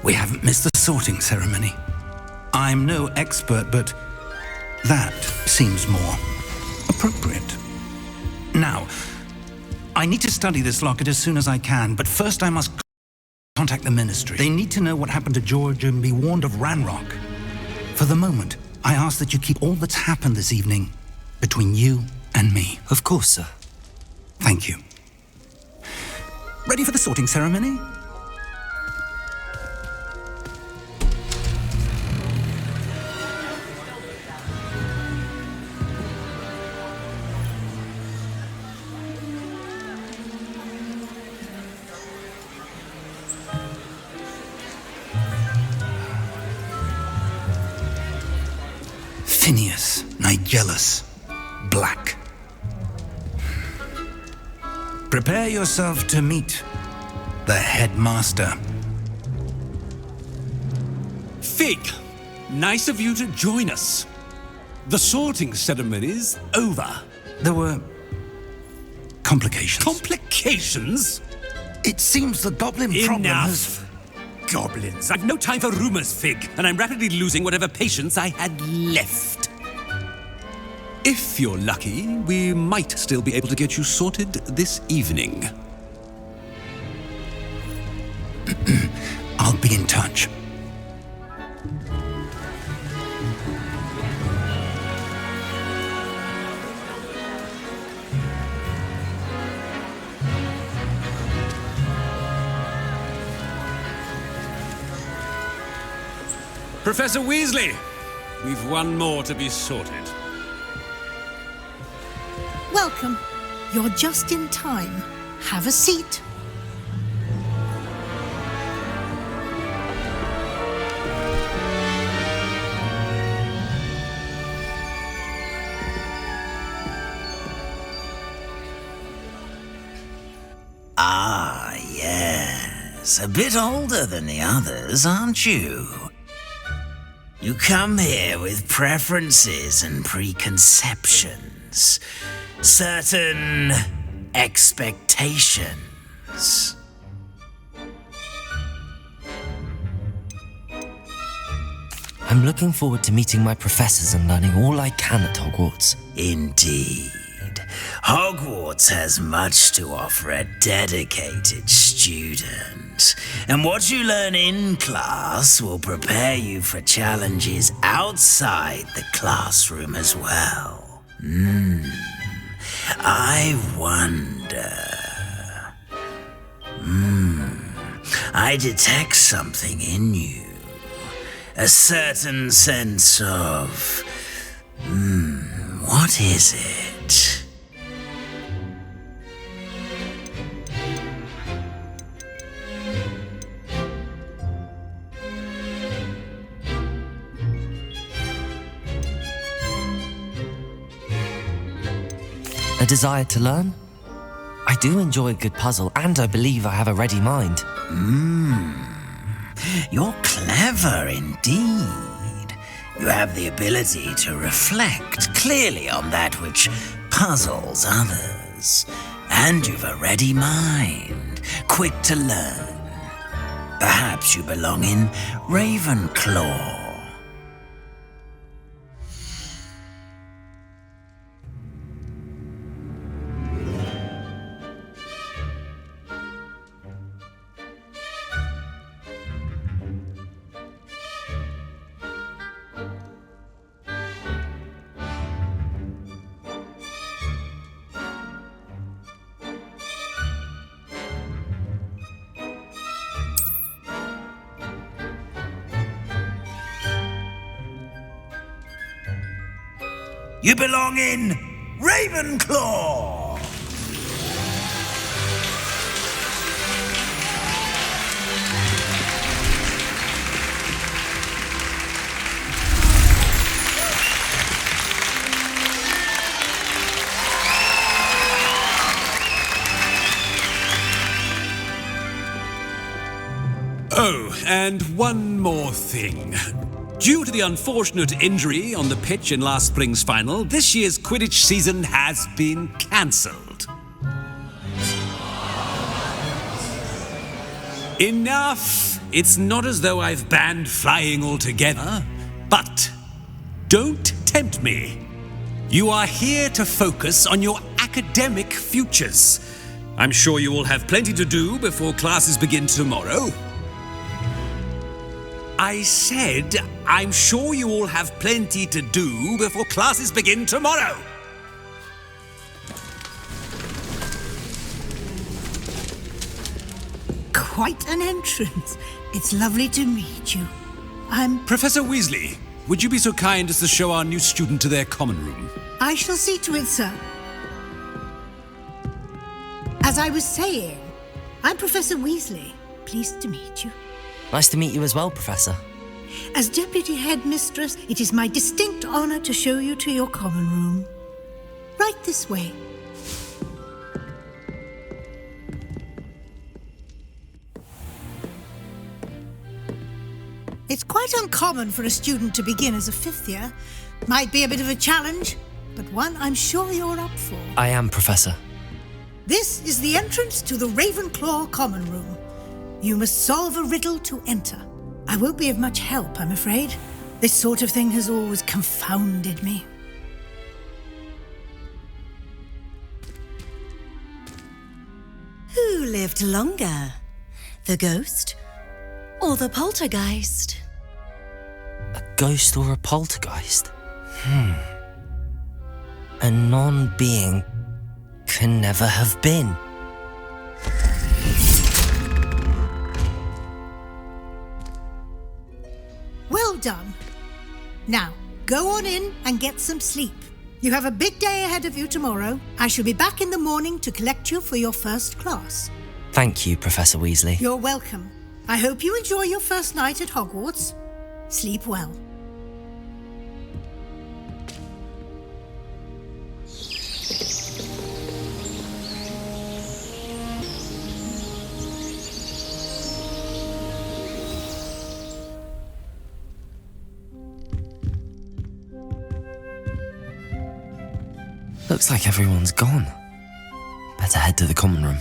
We haven't missed the sorting ceremony. I'm no expert, but that seems more appropriate. Now, I need to study this locket as soon as I can, but first I must contact the Ministry. They need to know what happened to George and be warned of Ranrock. For the moment, I ask that you keep all that's happened this evening between you and me. Of course, sir. Thank you. Ready for the sorting ceremony? Phineas, Nigellus, Black. Prepare yourself to meet the headmaster. Fig, nice of you to join us. The sorting ceremony's over. There were complications. Complications? It seems the goblin problem has... Enough! Goblins. I've no time for rumors, Fig, and I'm rapidly losing whatever patience I had left. If you're lucky, we might still be able to get you sorted this evening. I'll be in touch. Professor Weasley, we've one more to be sorted. Welcome. You're just in time. Have a seat. Ah, yes. A bit older than the others, aren't you? You come here with preferences and preconceptions. Certain expectations. I'm looking forward to meeting my professors and learning all I can at Hogwarts. Indeed. Hogwarts has much to offer a dedicated student. And what you learn in class will prepare you for challenges outside the classroom as well. I wonder... I detect something in you. A certain sense of... what is it? A desire to learn? I do enjoy a good puzzle, and I believe I have a ready mind. You're clever indeed. You have the ability to reflect clearly on that which puzzles others. And you've a ready mind, quick to learn. Perhaps you belong in Ravenclaw. You belong in Ravenclaw! Oh, and one more thing. Due to the unfortunate injury on the pitch in last spring's final, this year's Quidditch season has been cancelled. Enough! It's not as though I've banned flying altogether. But don't tempt me. You are here to focus on your academic futures. I'm sure you all have plenty to do before classes begin tomorrow. I said, I'm sure you all have plenty to do before classes begin tomorrow. Quite an entrance. It's lovely to meet you. I'm... Professor Weasley, would you be so kind as to show our new student to their common room? I shall see to it, sir. As I was saying, I'm Professor Weasley. Pleased to meet you. Nice to meet you as well, Professor. As Deputy Headmistress, it is my distinct honor to show you to your common room. Right this way. It's quite uncommon for a student to begin as a fifth year. Might be a bit of a challenge, but one I'm sure you're up for. I am, Professor. This is the entrance to the Ravenclaw Common Room. You must solve a riddle to enter. I won't be of much help, I'm afraid. This sort of thing has always confounded me. Who lived longer? The ghost or the poltergeist? A ghost or a poltergeist? A non-being can never have been. Well done. Now, go on in and get some sleep. You have a big day ahead of you tomorrow. I shall be back in the morning to collect you for your first class. Thank you, Professor Weasley. You're welcome. I hope you enjoy your first night at Hogwarts. Sleep well. Looks like everyone's gone. Better head to the common room.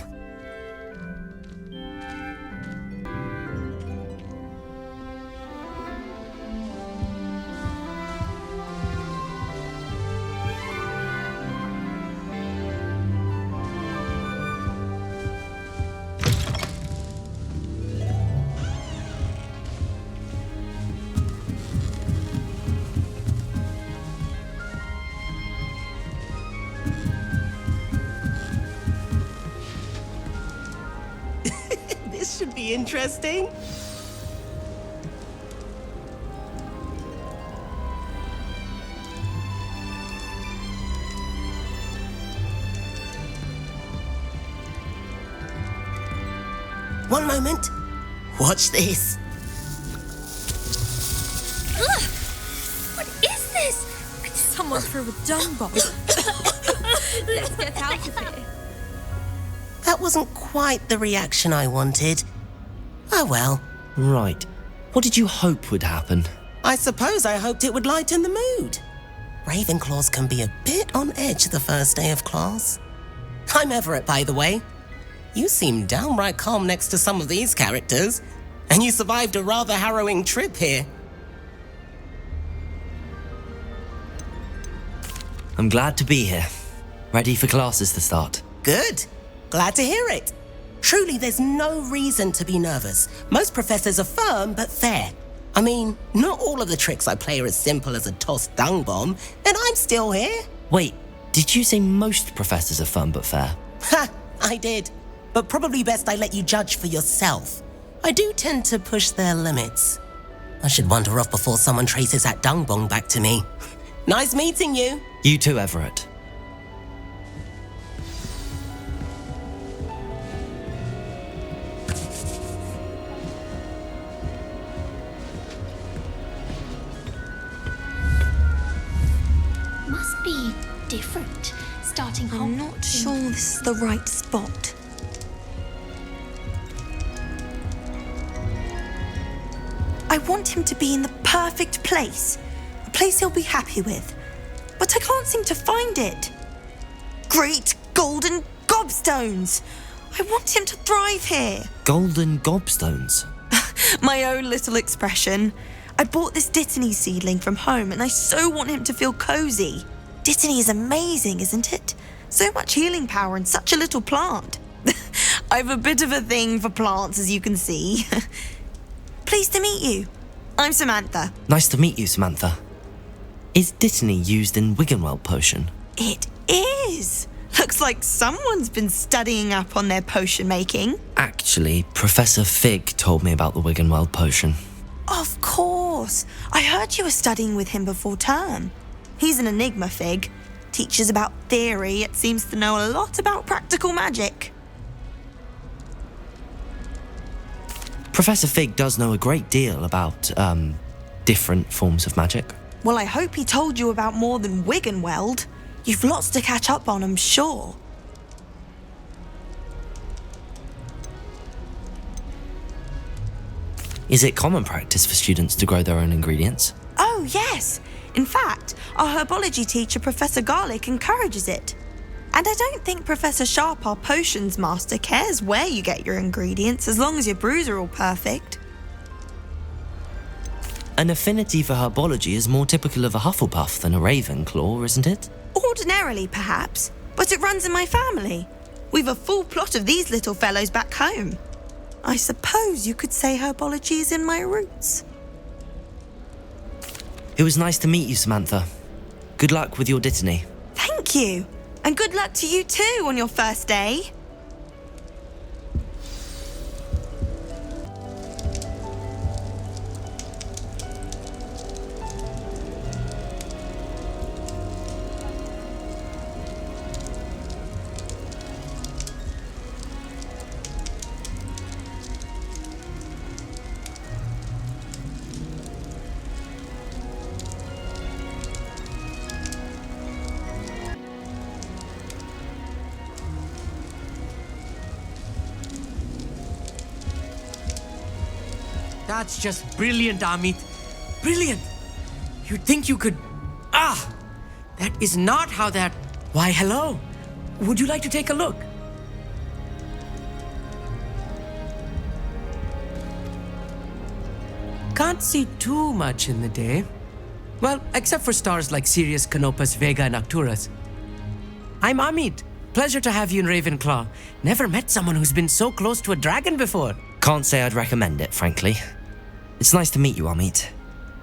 This should be interesting. One moment. Watch this. Ugh! What is this? Someone threw a dung bomb. Let's get out of here. That wasn't quite the reaction I wanted. Oh well. Right. What did you hope would happen? I suppose I hoped it would lighten the mood. Ravenclaws can be a bit on edge the first day of class. I'm Everett, by the way. You seem downright calm next to some of these characters, and you survived a rather harrowing trip here. I'm glad to be here. Ready for classes to start. Good. Glad to hear it. Truly, there's no reason to be nervous. Most professors are firm but fair. I mean, not all of the tricks I play are as simple as a tossed dung bomb, and I'm still here. Wait, did you say most professors are fun but fair? Ha, I did. But probably best I let you judge for yourself. I do tend to push their limits. I should wander off before someone traces that dung bomb back to me. Nice meeting you. You too, Everett. Must be different. Starting I'm not sure this is the right spot. I want him to be in the perfect place. A place he'll be happy with. But I can't seem to find it. Great golden gobstones! I want him to thrive here. Golden gobstones. My own little expression. I bought this Dittany seedling from home and I so want him to feel cozy. Dittany is amazing, isn't it? So much healing power in such a little plant. I've a bit of a thing for plants, as you can see. Pleased to meet you. I'm Samantha. Nice to meet you, Samantha. Is Dittany used in Wiggenweld potion? It is. Looks like someone's been studying up on their potion making. Actually, Professor Fig told me about the Wiggenweld potion. Of course. I heard you were studying with him before term. He's an enigma, Fig. Teaches about theory, yet seems to know a lot about practical magic. Professor Fig does know a great deal about, different forms of magic. Well, I hope he told you about more than Wiggenweld. You've lots to catch up on, I'm sure. Is it common practice for students to grow their own ingredients? Oh, yes. In fact, our herbology teacher, Professor Garlic, encourages it. And I don't think Professor Sharp, our potions master, cares where you get your ingredients as long as your brews are all perfect. An affinity for herbology is more typical of a Hufflepuff than a Ravenclaw, isn't it? Ordinarily, perhaps, but it runs in my family. We've a full plot of these little fellows back home. I suppose you could say herbology is in my roots. It was nice to meet you, Samantha. Good luck with your Dittany. Thank you. And good luck to you too on your first day. That's just brilliant, Amit. Brilliant! You'd think you could... That is not how that... Why, hello. Would you like to take a look? Can't see too much in the day. Well, except for stars like Sirius, Canopus, Vega, and Arcturus. I'm Amit. Pleasure to have you in Ravenclaw. Never met someone who's been so close to a dragon before. Can't say I'd recommend it, frankly. It's nice to meet you, Amit.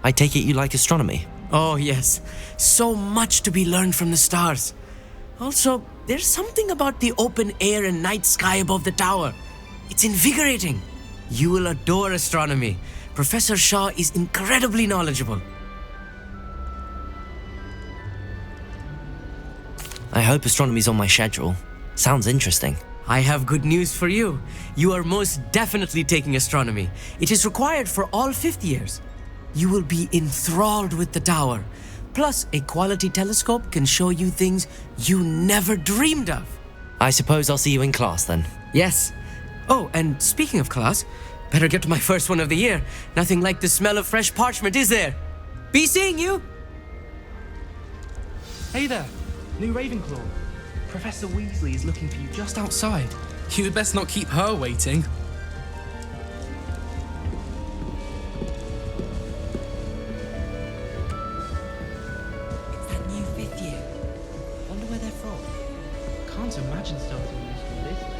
I take it you like astronomy? Oh, yes. So much to be learned from the stars. Also, there's something about the open air and night sky above the tower. It's invigorating. You will adore astronomy. Professor Shaw is incredibly knowledgeable. I hope astronomy's on my schedule. Sounds interesting. I have good news for you. You are most definitely taking astronomy. It is required for all fifth years. You will be enthralled with the tower. Plus, a quality telescope can show you things you never dreamed of. I suppose I'll see you in class then. Yes. Oh, and speaking of class, better get to my first one of the year. Nothing like the smell of fresh parchment, is there? Be seeing you! Hey there, new Ravenclaw. Professor Weasley is looking for you just outside. You'd best not keep her waiting. It's that new fifth year. Wonder where they're from. Can't imagine starting a new school this late.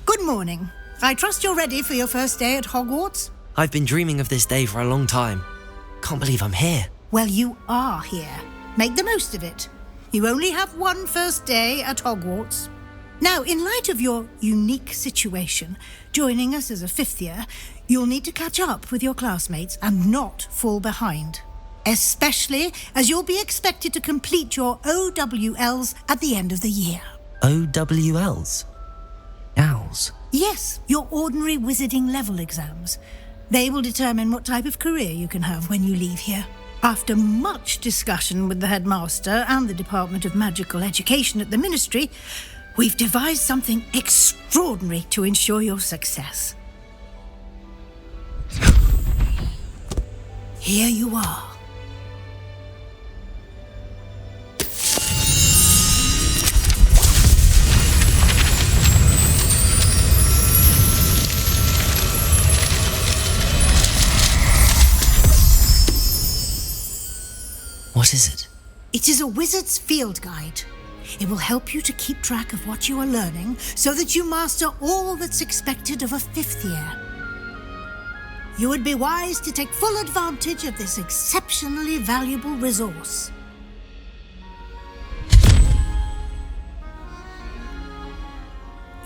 Good morning. I trust you're ready for your first day at Hogwarts? I've been dreaming of this day for a long time. Can't believe I'm here. Well, you are here. Make the most of it. You only have one first day at Hogwarts. Now, in light of your unique situation, joining us as a fifth year, you'll need to catch up with your classmates and not fall behind. Especially as you'll be expected to complete your OWLs at the end of the year. OWLs? Owls? Yes, your ordinary wizarding level exams. They will determine what type of career you can have when you leave here. After much discussion with the headmaster and the Department of Magical Education at the Ministry, we've devised something extraordinary to ensure your success. Here you are. What is it? It is a wizard's field guide. It will help you to keep track of what you are learning so that you master all that's expected of a fifth year. You would be wise to take full advantage of this exceptionally valuable resource.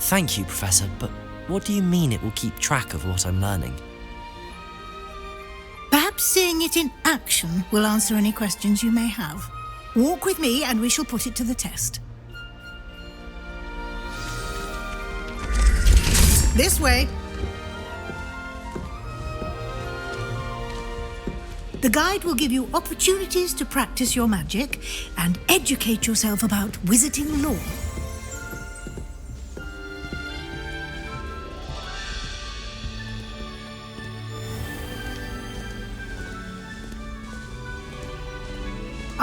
Thank you, Professor, but what do you mean it will keep track of what I'm learning? Perhaps seeing it in action will answer any questions you may have. Walk with me and we shall put it to the test. This way. The guide will give you opportunities to practice your magic and educate yourself about wizarding lore.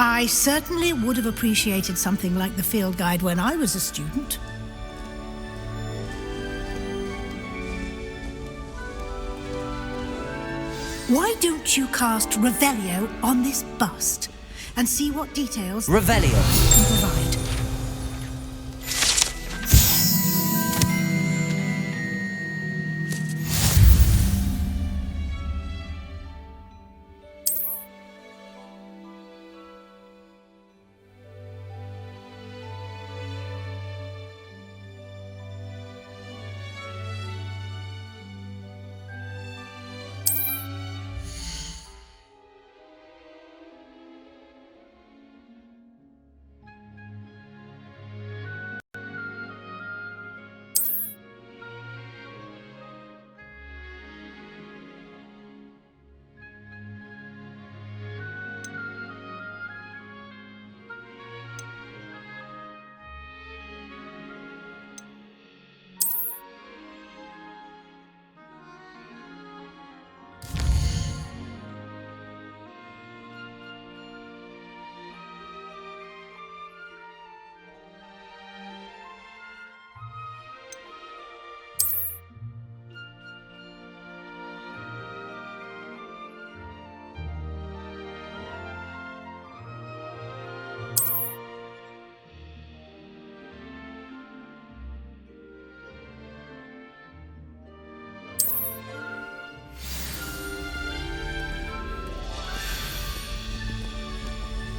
I certainly would have appreciated something like the field guide when I was a student. Why don't you cast Revelio on this bust and see what details Revelio can provide?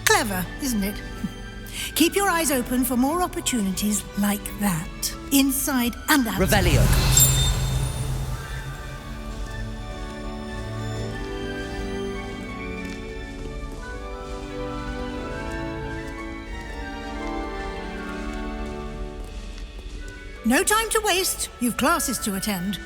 Clever, isn't it? Keep your eyes open for more opportunities like that, inside and out. Revelio. No time to waste. You've classes to attend.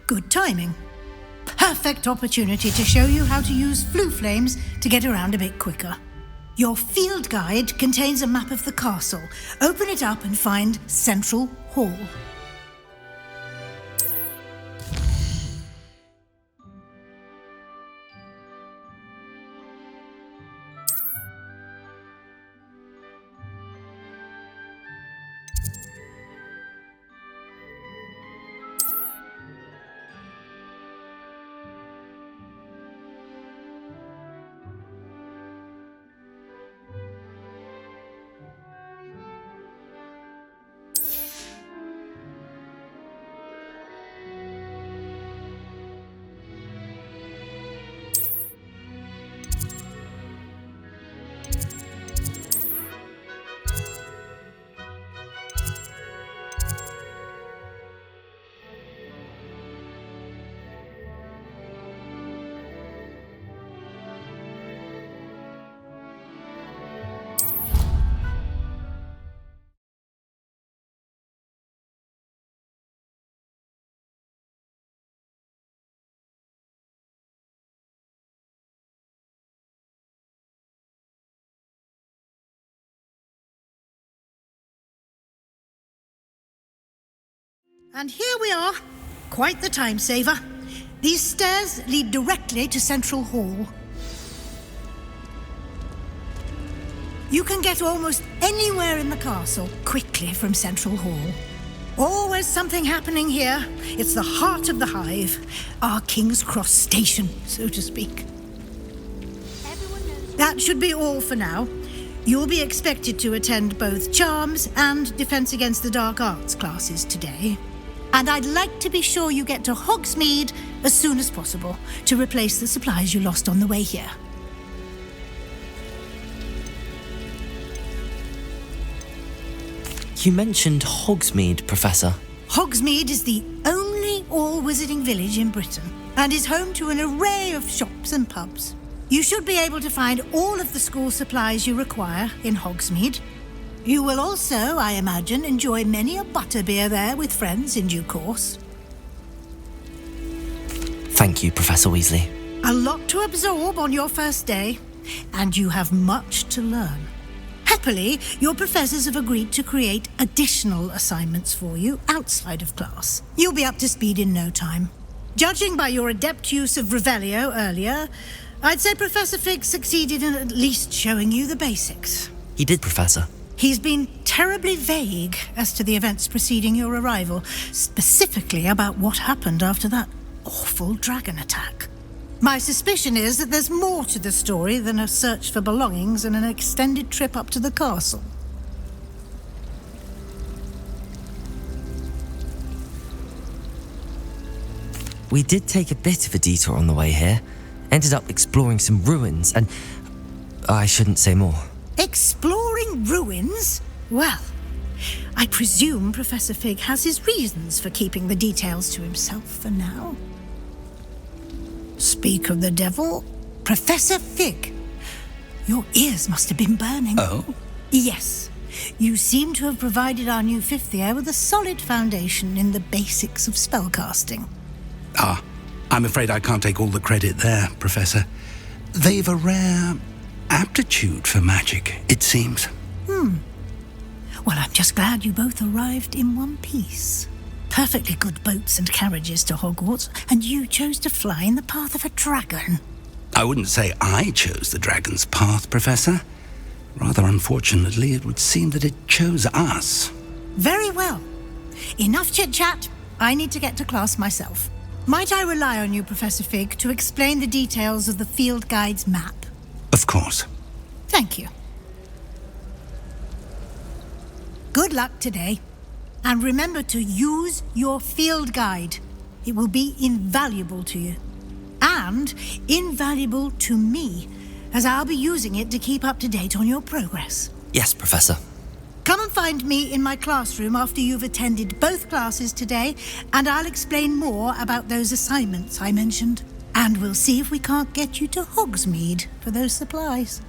Good timing. Perfect opportunity to show you how to use flue flames to get around a bit quicker. Your field guide contains a map of the castle. Open it up and find Central Hall. And here we are. Quite the time saver. These stairs lead directly to Central Hall. You can get almost anywhere in the castle quickly from Central Hall. Always something happening here. It's the heart of the hive. Our King's Cross station, so to speak. That should be all for now. You'll be expected to attend both Charms and Defense Against the Dark Arts classes today. And I'd like to be sure you get to Hogsmeade as soon as possible to replace the supplies you lost on the way here. You mentioned Hogsmeade, Professor. Hogsmeade is the only all-wizarding village in Britain and is home to an array of shops and pubs. You should be able to find all of the school supplies you require in Hogsmeade. You will also, I imagine, enjoy many a butterbeer there with friends in due course. Thank you, Professor Weasley. A lot to absorb on your first day, and you have much to learn. Happily, your professors have agreed to create additional assignments for you outside of class. You'll be up to speed in no time. Judging by your adept use of Revelio earlier, I'd say Professor Fig succeeded in at least showing you the basics. He did, Professor. He's been terribly vague as to the events preceding your arrival, specifically about what happened after that awful dragon attack. My suspicion is that there's more to the story than a search for belongings and an extended trip up to the castle. We did take a bit of a detour on the way here. Ended up exploring some ruins and... I shouldn't say more. Exploring ruins? Well, I presume Professor Fig has his reasons for keeping the details to himself for now. Speak of the devil, Professor Fig. Your ears must have been burning. Oh? Yes. You seem to have provided our new fifth year with a solid foundation in the basics of spellcasting. Ah, I'm afraid I can't take all the credit there, Professor. They've a rare aptitude for magic, it seems. Well, I'm just glad you both arrived in one piece. Perfectly good boats and carriages to Hogwarts, and you chose to fly in the path of a dragon. I wouldn't say I chose the dragon's path, Professor. Rather unfortunately, it would seem that it chose us. Very well. Enough chit-chat. I need to get to class myself. Might I rely on you, Professor Fig, to explain the details of the field guide's map? Of course. Thank you. Good luck today. And remember to use your field guide. It will be invaluable to you. And invaluable to me, as I'll be using it to keep up to date on your progress. Yes, Professor. Come and find me in my classroom after you've attended both classes today, and I'll explain more about those assignments I mentioned. And we'll see if we can't get you to Hogsmeade for those supplies.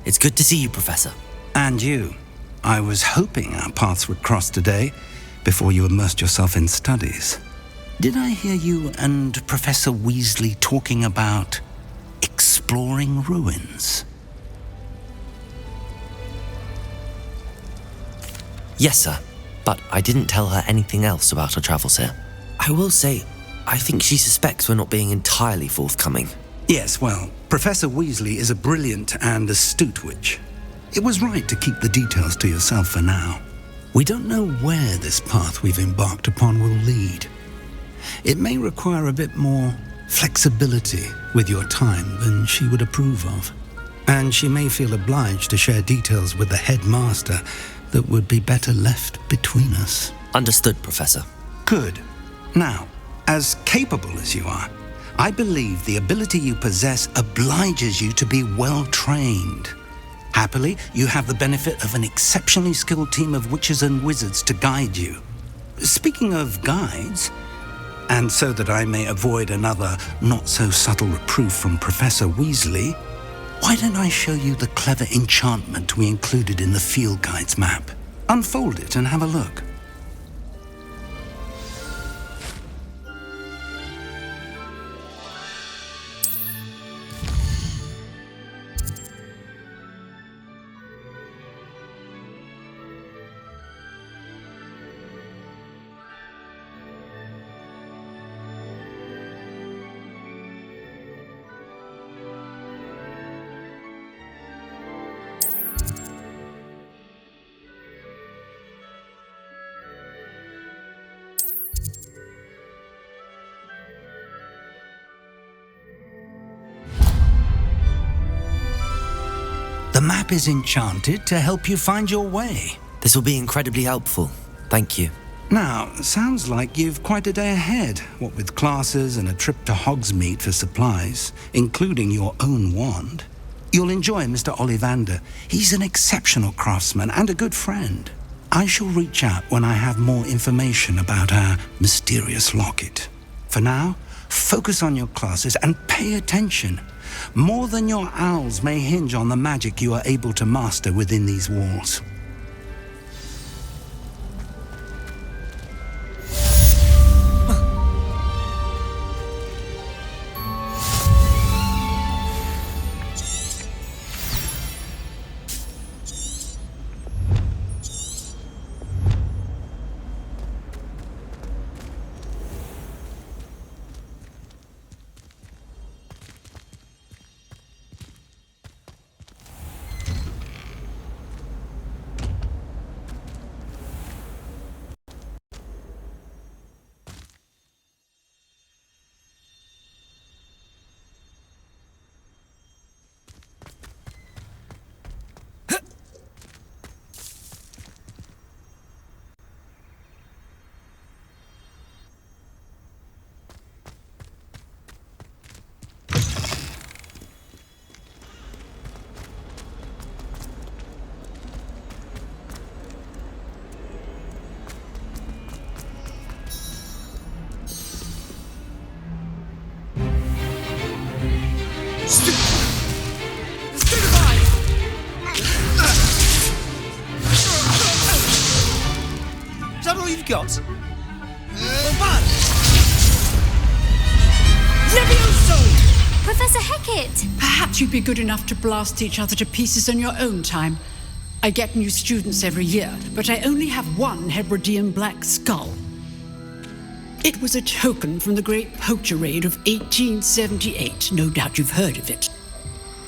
It's good to see you, Professor. And you. I was hoping our paths would cross today, before you immersed yourself in studies. Did I hear you and Professor Weasley talking about exploring ruins? Yes, sir. But I didn't tell her anything else about our travels here. I will say, I think she suspects we're not being entirely forthcoming. Yes, well, Professor Weasley is a brilliant and astute witch. It was right to keep the details to yourself for now. We don't know where this path we've embarked upon will lead. It may require a bit more flexibility with your time than she would approve of. And she may feel obliged to share details with the headmaster that would be better left between us. Understood, Professor. Good. Now, as capable as you are, I believe the ability you possess obliges you to be well trained. Happily, you have the benefit of an exceptionally skilled team of witches and wizards to guide you. Speaking of guides, and so that I may avoid another not-so-subtle reproof from Professor Weasley, why don't I show you the clever enchantment we included in the field guide's map? Unfold it and have a look. The map is enchanted to help you find your way. This will be incredibly helpful. Thank you. Now, sounds like you've quite a day ahead, what with classes and a trip to Hogsmeade for supplies, including your own wand. You'll enjoy Mr. Ollivander. He's an exceptional craftsman and a good friend. I shall reach out when I have more information about our mysterious locket. For now, focus on your classes and pay attention. More than your owls may hinge on the magic you are able to master within these walls. Is that all you've got? Levioso! Professor Hecat! Perhaps you'd be good enough to blast each other to pieces on your own time. I get new students every year, but I only have one Hebridean black skull. It was a token from the Great Poacher Raid of 1878. No doubt you've heard of it.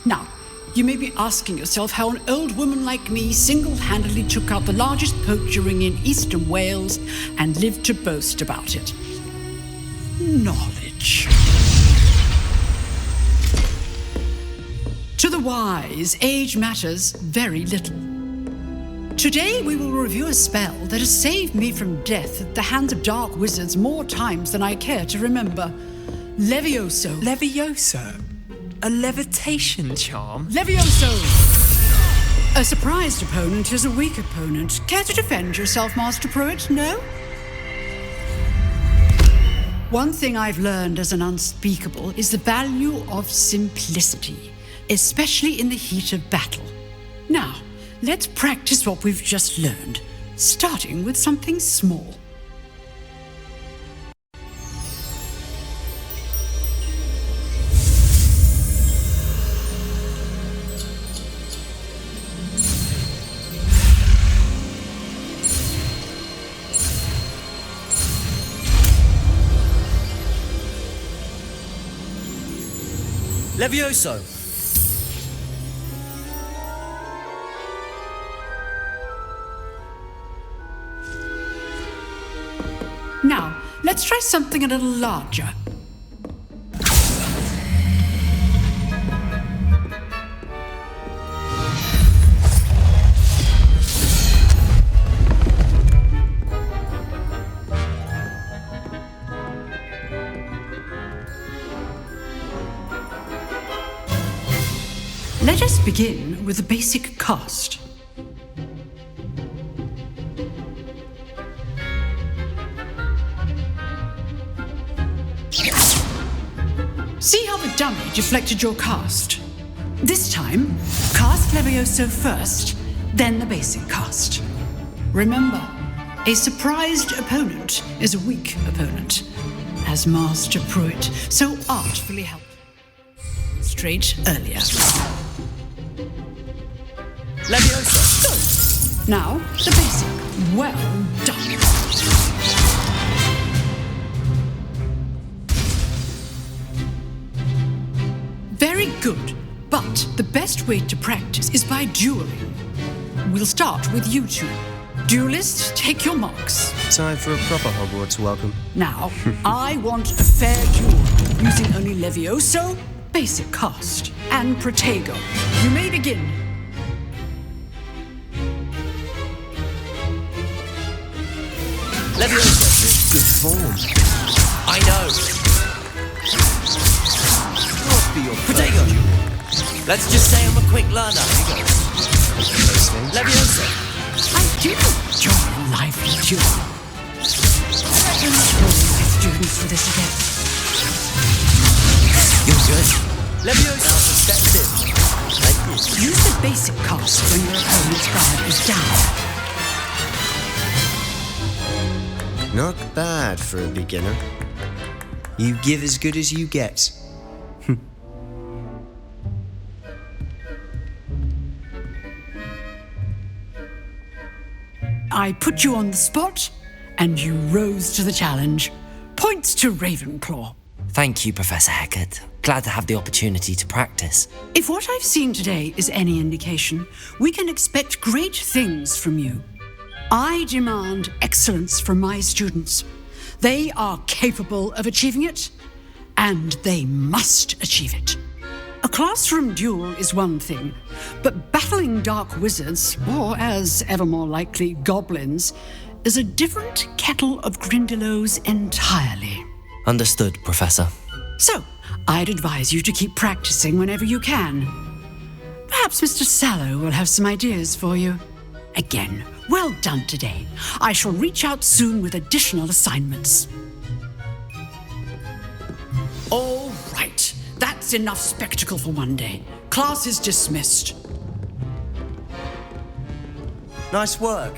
Now, you may be asking yourself how an old woman like me single-handedly took out the largest poacher ring in eastern Wales and lived to boast about it. Knowledge. To the wise, age matters very little. Today we will review a spell that has saved me from death at the hands of dark wizards more times than I care to remember. Levioso. Levioso? A levitation charm? Levioso! A surprised opponent is a weak opponent. Care to defend yourself, Master Pruitt? No? One thing I've learned as an unspeakable is the value of simplicity, especially in the heat of battle. Now, let's practice what we've just learned, starting with something small. Levioso! Now, let's try something a little larger. Let us begin with a basic cast. See how the dummy deflected your cast? This time, cast Levioso first, then the basic cast. Remember, a surprised opponent is a weak opponent, as Master Pruitt so artfully helped straight earlier. Levioso! Go! Now, the basic. Well done. Very good, but the best way to practice is by dueling. We'll start with you two. Duelists, take your marks. Time for a proper Hogwarts welcome. Now, I want a fair duel, using only Levioso, basic cast, and Protego. You may begin. Leviosa. Good form. I know. What be your Protego. Let's just say I'm a quick learner. Leviosa. I do enjoy lively duel. I'm not holding my students for this again. You're good. Leviosa. Perspective. Thank you. Use the basic cast when your opponent's guard is down. Not bad for a beginner. You give as good as you get. I put you on the spot, and you rose to the challenge. Points to Ravenclaw. Thank you, Professor Hecat. Glad to have the opportunity to practice. If what I've seen today is any indication, we can expect great things from you. I demand excellence from my students. They are capable of achieving it, and they must achieve it. A classroom duel is one thing, but battling dark wizards, or as ever more likely, goblins, is a different kettle of Grindylows entirely. Understood, Professor. So, I'd advise you to keep practicing whenever you can. Perhaps Mr. Sallow will have some ideas for you. Again, well done today. I shall reach out soon with additional assignments. All right. That's enough spectacle for one day. Class is dismissed. Nice work.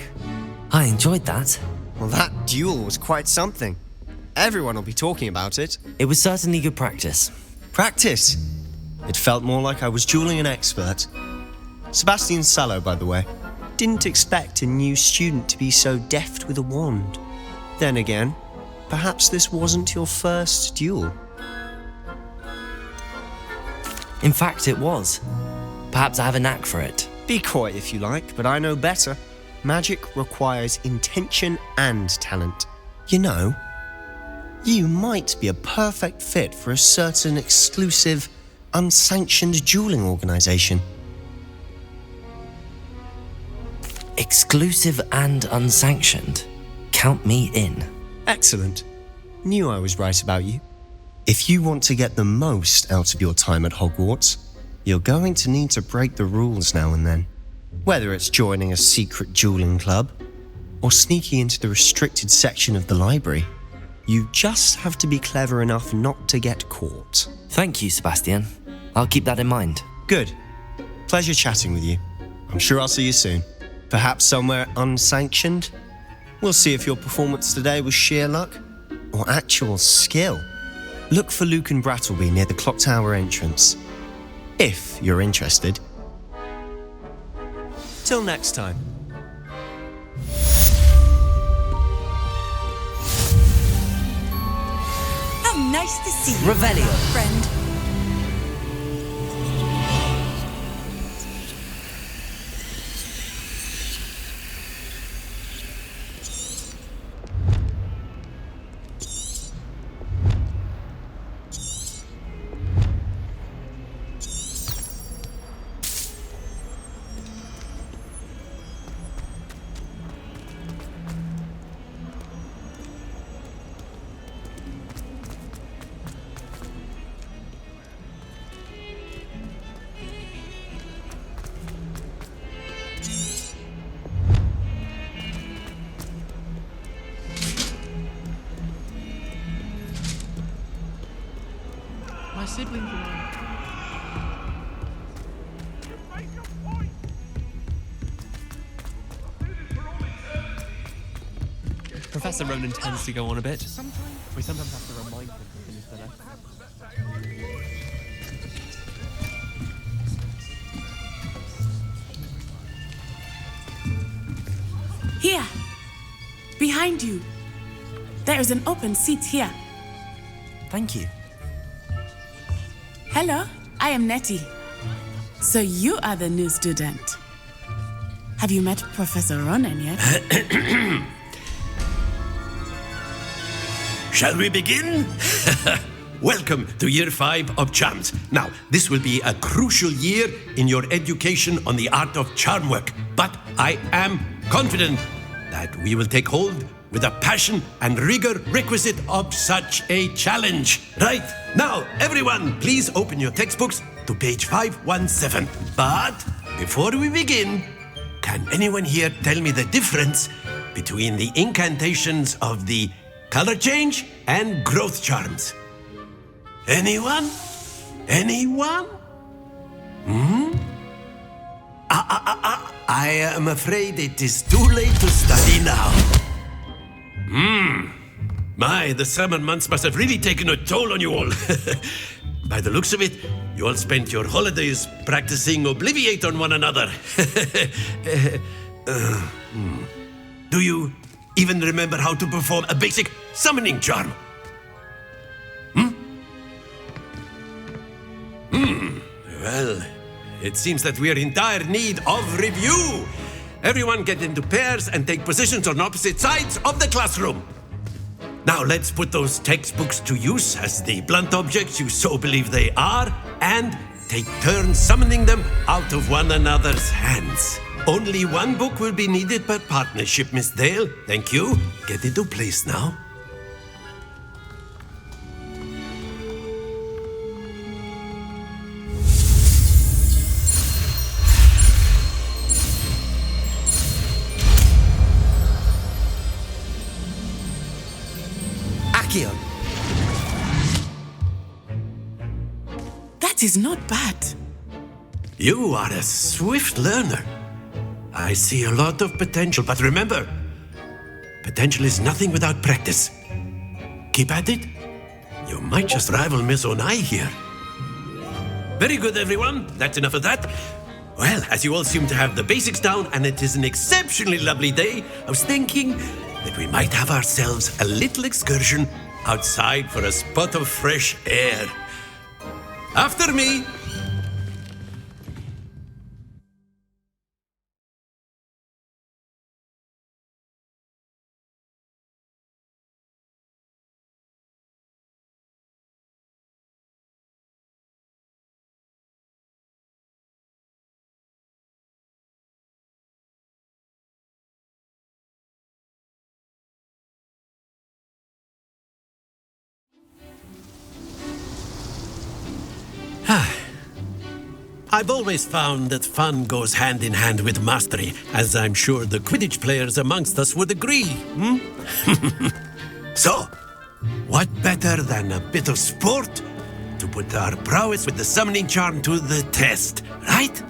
I enjoyed that. Well, that duel was quite something. Everyone will be talking about it. It was certainly good practice. Practice? It felt more like I was dueling an expert. Sebastian Sallow, by the way. Didn't expect a new student to be so deft with a wand. Then again, perhaps this wasn't your first duel. In fact, it was. Perhaps I have a knack for it. Be coy if you like, but I know better. Magic requires intention and talent. You know, you might be a perfect fit for a certain exclusive, unsanctioned dueling organization. Exclusive and unsanctioned. Count me in. Excellent. Knew I was right about you. If you want to get the most out of your time at Hogwarts, you're going to need to break the rules now and then. Whether it's joining a secret dueling club or sneaking into the restricted section of the library, you just have to be clever enough not to get caught. Thank you, Sebastian. I'll keep that in mind. Good. Pleasure chatting with you. I'm sure I'll see you soon. Perhaps somewhere unsanctioned? We'll see if your performance today was sheer luck or actual skill. Look for Luke and Brattleby near the clock tower entrance, if you're interested. Till next time. How nice to see you, Revelio. friend. My siblings and I. Professor Ronan tends to go on a bit. We sometimes have to remind him to finish the lesson. Here, behind you. There is an open seat here. Thank you. Hello, I am Nettie. So you are the new student. Have you met Professor Ronan yet? Shall we begin? Welcome to Year 5 of Charms. Now, this will be a crucial year in your education on the art of charm work, but I am confident that we will take hold with the passion and rigor requisite of such a challenge. Right, now, everyone, please open your textbooks to page 517. But before we begin, can anyone here tell me the difference between the incantations of the color change and growth charms? Anyone? Anyone? I am afraid it is too late to study now. My, the summer months must have really taken a toll on you all. By the looks of it, you all spent your holidays practicing Obliviate on one another. Do you even remember how to perform a basic summoning charm? Well, it seems that we are in dire need of review. Everyone get into pairs and take positions on opposite sides of the classroom. Now let's put those textbooks to use as the blunt objects you so believe they are, and take turns summoning them out of one another's hands. Only one book will be needed per partnership, Miss Dale. Thank you. Get into place now. That is not bad. You are a swift learner. I see a lot of potential, but remember, potential is nothing without practice. Keep at it. You might just rival Miss Onai here. Very good, everyone. That's enough of that. Well, as you all seem to have the basics down, and it is an exceptionally lovely day, I was thinking that we might have ourselves a little excursion outside for a spot of fresh air. After me. I've always found that fun goes hand in hand with mastery, as I'm sure the Quidditch players amongst us would agree. So, what better than a bit of sport to put our prowess with the summoning charm to the test, right?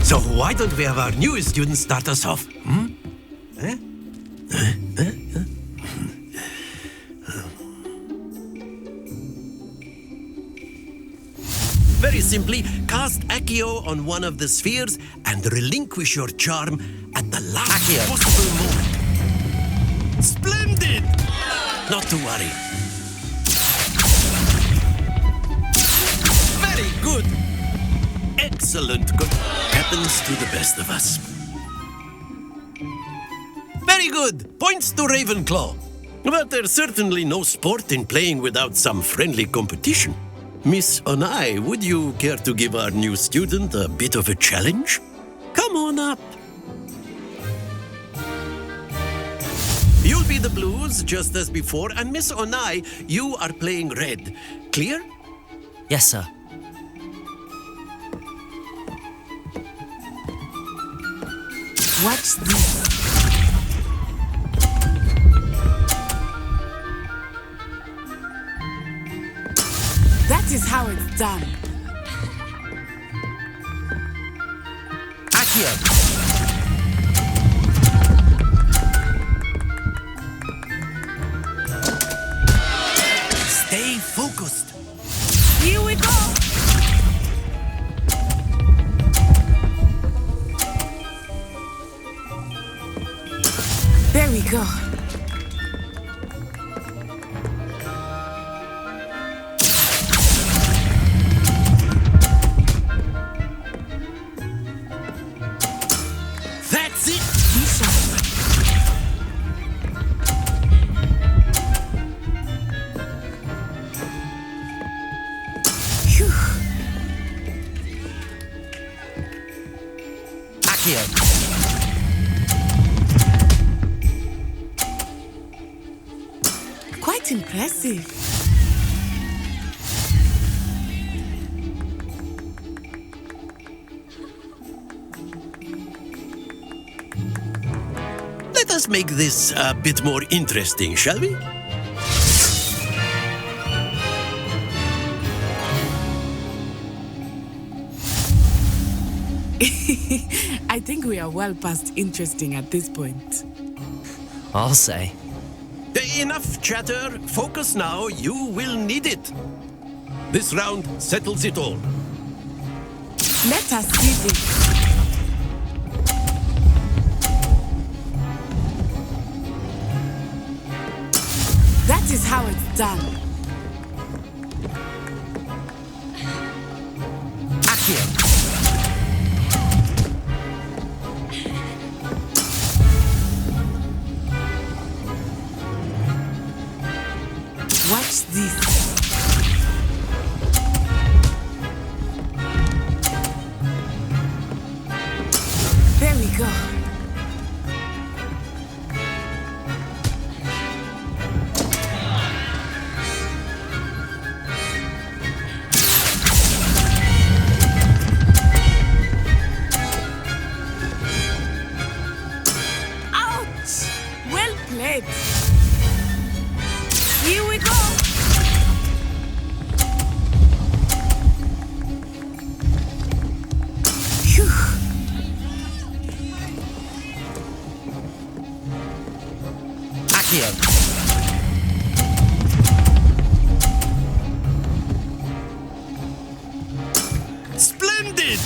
So why don't we have our newest student start us off? Very simply, cast Accio on one of the spheres and relinquish your charm at the last possible moment. Splendid! Not to worry. Very good. Excellent. Good. Happens to the best of us. Very good. Points to Ravenclaw. But there's certainly no sport in playing without some friendly competition. Miss Onai, would you care to give our new student a bit of a challenge? Come on up. You'll be the blues, just as before, and Miss Onai, you are playing red. Clear? Yes, sir. What's this? That is how it's done. Accio! Stay focused. Here we go! There we go. That's it. Accio. Quite impressive. Let us make this a bit more interesting, shall we? I think we are well past interesting at this point. I'll say. Enough chatter. Focus now. You will need it. This round settles it all. Let us see this. That is how it's done. Accio. Watch this. There we go. Ouch! Well played. Here we go. Phew. Accio. Splendid!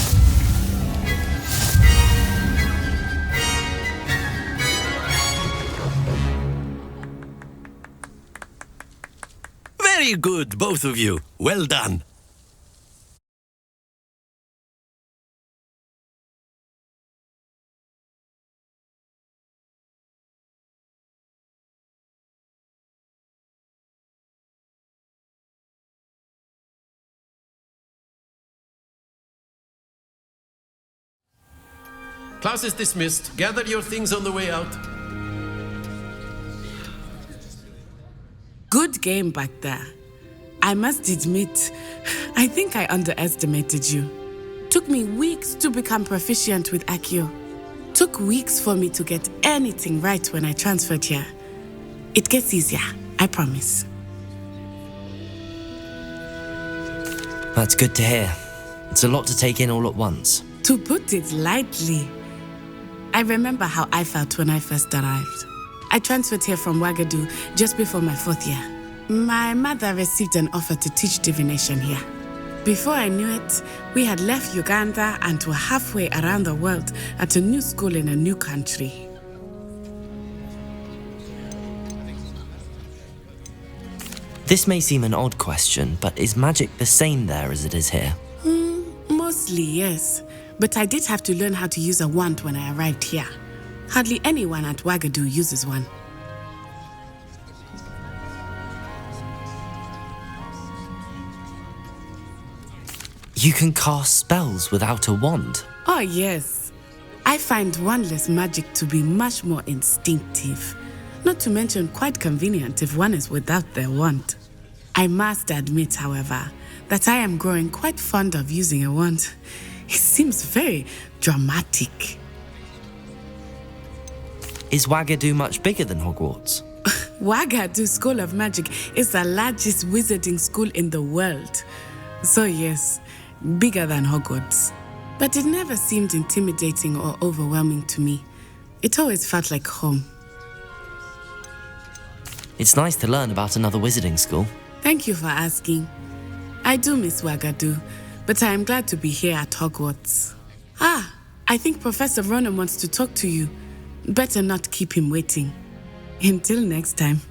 Very good, both of you. Well done. Class is dismissed. Gather your things on the way out. Good game back there. I must admit, I think I underestimated you. Took me weeks to become proficient with Accio. Took weeks for me to get anything right when I transferred here. It gets easier, I promise. That's good to hear. It's a lot to take in all at once. To put it lightly, I remember how I felt when I first arrived. I transferred here from Ouagadougou just before my 4th year. My mother received an offer to teach divination here. Before I knew it, we had left Uganda and were halfway around the world at a new school in a new country. This may seem an odd question, but is magic the same there as it is here? Mostly, yes. But I did have to learn how to use a wand when I arrived here. Hardly anyone at Ouagadougou uses one. You can cast spells without a wand? Oh, yes. I find wandless magic to be much more instinctive. Not to mention quite convenient if one is without their wand. I must admit, however, that I am growing quite fond of using a wand. It seems very dramatic. Is Ouagadougou much bigger than Hogwarts? Ouagadougou School of Magic is the largest wizarding school in the world. So yes, bigger than Hogwarts. But it never seemed intimidating or overwhelming to me. It always felt like home. It's nice to learn about another wizarding school. Thank you for asking. I do miss Ouagadougou, but I am glad to be here at Hogwarts. I think Professor Ronan wants to talk to you. Better not keep him waiting. Until next time.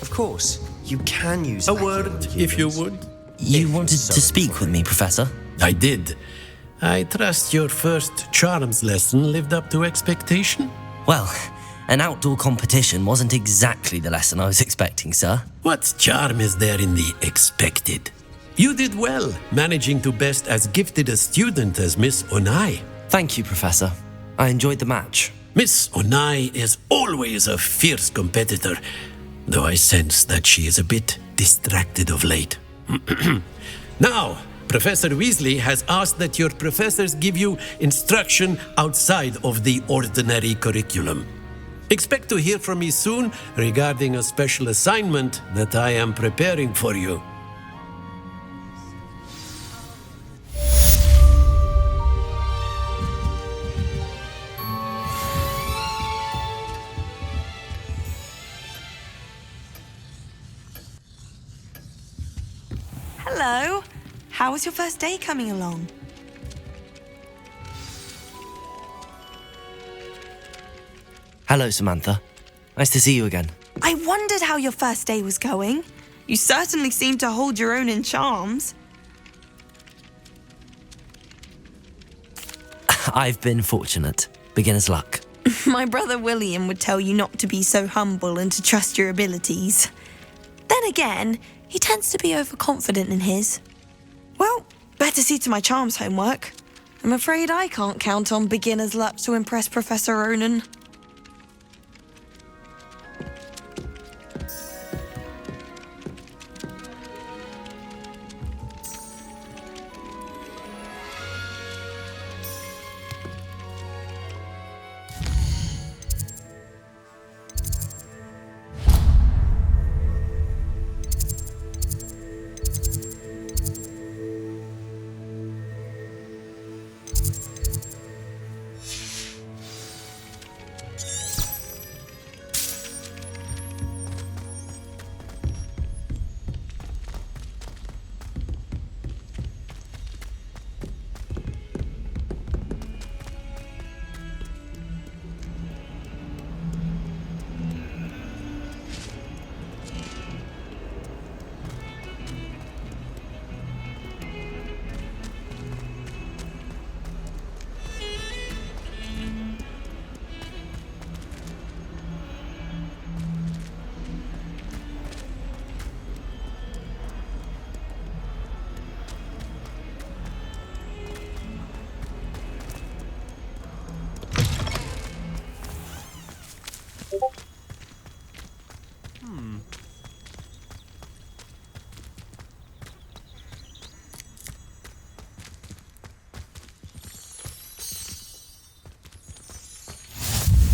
Of course, you can use a word, if you would. You wanted to speak with me, Professor? I did. I trust your first charms lesson lived up to expectation? Well, an outdoor competition wasn't exactly the lesson I was expecting, sir. What charm is there in the expected? You did well, managing to best as gifted a student as Miss Onai. Thank you, Professor. I enjoyed the match. Miss Onai is always a fierce competitor, though I sense that she is a bit distracted of late. Now, Professor Weasley has asked that your professors give you instruction outside of the ordinary curriculum. Expect to hear from me soon regarding a special assignment that I am preparing for you. Hello. How was your first day coming along? Hello, Samantha. Nice to see you again. I wondered how your first day was going. You certainly seem to hold your own in charms. I've been fortunate. Beginner's luck. My brother William would tell you not to be so humble and to trust your abilities. Then again, he tends to be overconfident in his. Well, better see to my charms homework. I'm afraid I can't count on beginner's luck to impress Professor Ronan.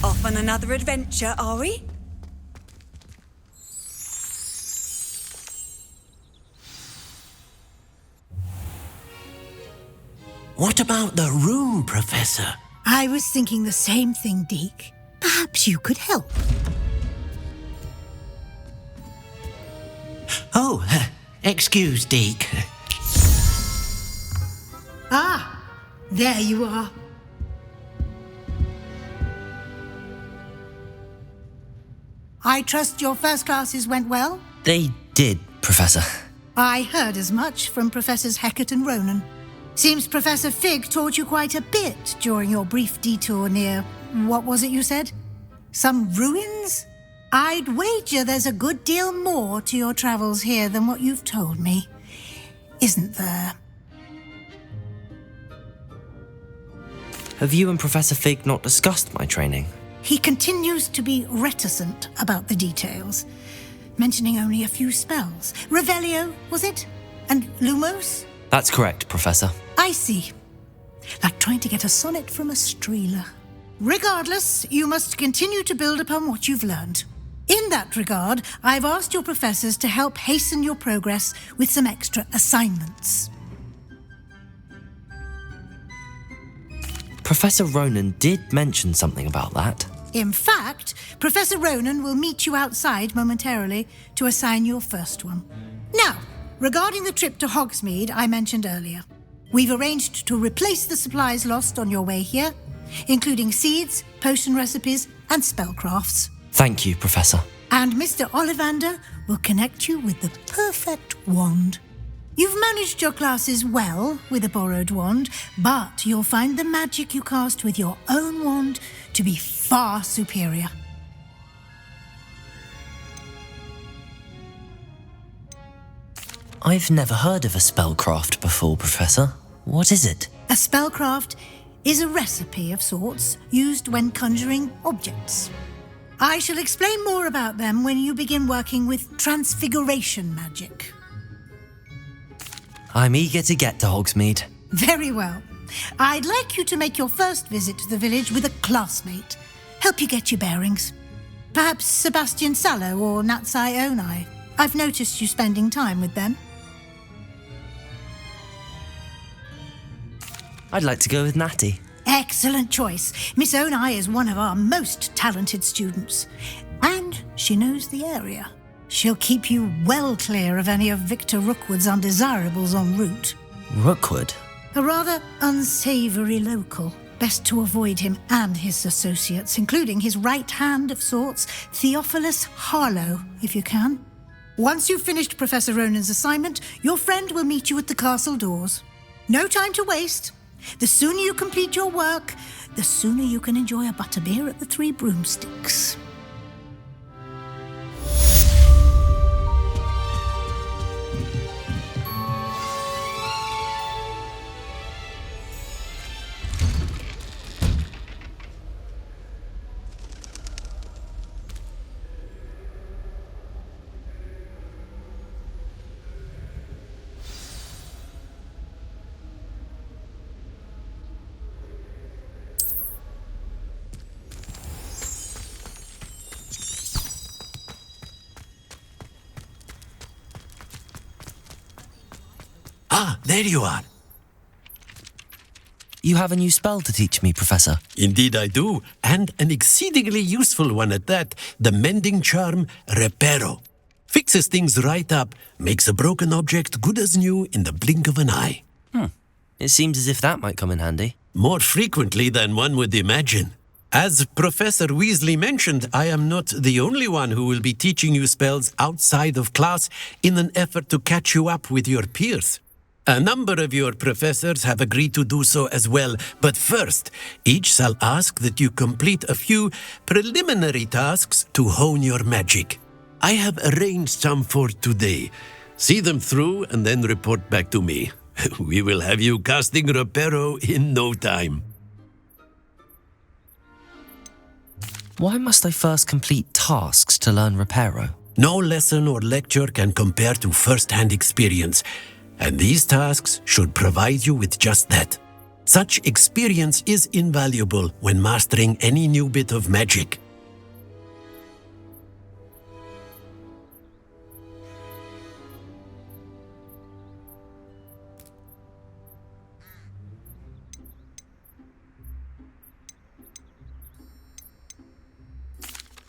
Off on another adventure, are we? What about the room, Professor? I was thinking the same thing, Deke. Perhaps you could help. Oh, excuse, Deke. Ah, there you are. I trust your first classes went well? They did, Professor. I heard as much from Professors Hecat and Ronan. Seems Professor Fig taught you quite a bit during your brief detour near... what was it you said? Some ruins? I'd wager there's a good deal more to your travels here than what you've told me. Isn't there? Have you and Professor Fig not discussed my training? He continues to be reticent about the details, mentioning only a few spells. Revelio, was it? And Lumos? That's correct, Professor. I see. Like trying to get a sonnet from a streeler. Regardless, you must continue to build upon what you've learned. In that regard, I've asked your professors to help hasten your progress with some extra assignments. Professor Ronan did mention something about that. In fact, Professor Ronan will meet you outside momentarily to assign your first one. Now, regarding the trip to Hogsmeade I mentioned earlier, we've arranged to replace the supplies lost on your way here, including seeds, potion recipes, and spellcrafts. Thank you, Professor. And Mr. Ollivander will connect you with the perfect wand. You've managed your classes well with a borrowed wand, but you'll find the magic you cast with your own wand to be far superior. I've never heard of a spellcraft before, Professor. What is it? A spellcraft is a recipe of sorts used when conjuring objects. I shall explain more about them when you begin working with transfiguration magic. I'm eager to get to Hogsmeade. Very well. I'd like you to make your first visit to the village with a classmate. Help you get your bearings. Perhaps Sebastian Sallow or Natsai Onai. I've noticed you spending time with them. I'd like to go with Natty. Excellent choice. Miss Onai is one of our most talented students. And she knows the area. She'll keep you well clear of any of Victor Rookwood's undesirables en route. Rookwood? A rather unsavoury local. Best to avoid him and his associates, including his right hand of sorts, Theophilus Harlow, if you can. Once you've finished Professor Ronan's assignment, your friend will meet you at the castle doors. No time to waste. The sooner you complete your work, the sooner you can enjoy a butterbeer at the Three Broomsticks. Ah, there you are. You have a new spell to teach me, Professor. Indeed I do, and an exceedingly useful one at that. The mending charm, Reparo. Fixes things right up, makes a broken object good as new in the blink of an eye. It seems as if that might come in handy. More frequently than one would imagine. As Professor Weasley mentioned, I am not the only one who will be teaching you spells outside of class in an effort to catch you up with your peers. A number of your professors have agreed to do so as well, but first, each shall ask that you complete a few preliminary tasks to hone your magic. I have arranged some for today. See them through and then report back to me. We will have you casting Reparo in no time. Why must I first complete tasks to learn Reparo? No lesson or lecture can compare to first-hand experience, and these tasks should provide you with just that. Such experience is invaluable when mastering any new bit of magic.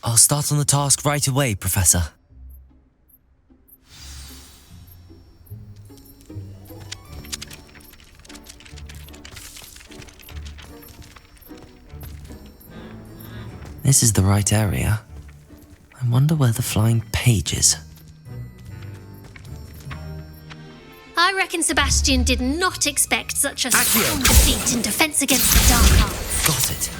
I'll start on the task right away, Professor. This is the right area. I wonder where the flying page is. I reckon Sebastian did not expect such a strong defeat in defense against the dark arts. Got it.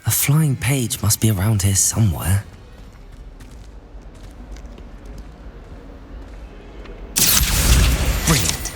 A flying page must be around here somewhere. Brilliant.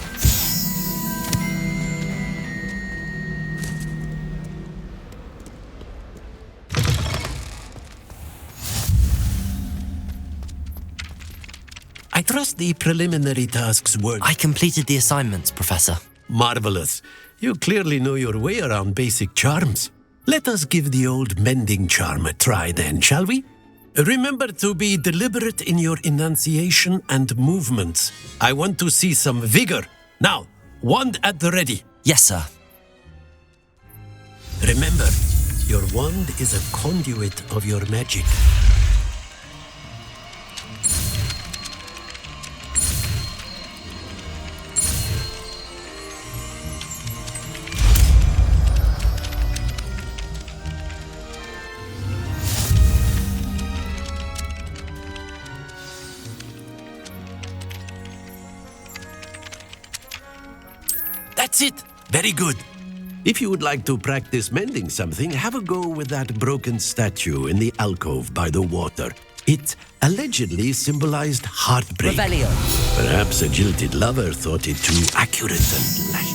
I trust the preliminary tasks work. I completed the assignments, Professor. Marvelous. You clearly know your way around basic charms. Let us give the old mending charm a try then, shall we? Remember to be deliberate in your enunciation and movements. I want to see some vigor. Now, wand at the ready. Yes, sir. Remember, your wand is a conduit of your magic. That's it. Very good. If you would like to practice mending something, have a go with that broken statue in the alcove by the water. It allegedly symbolized heartbreak. Revelio. Perhaps a jilted lover thought it too accurate and lashed.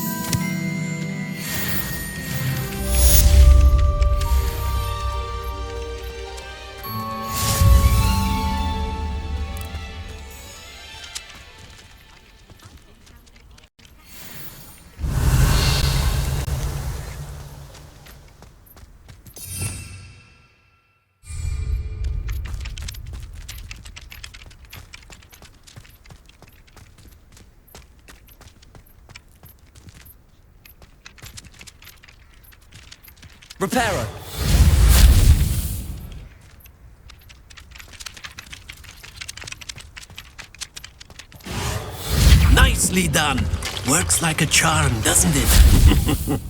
Reparo. Nicely done. Works like a charm, doesn't it?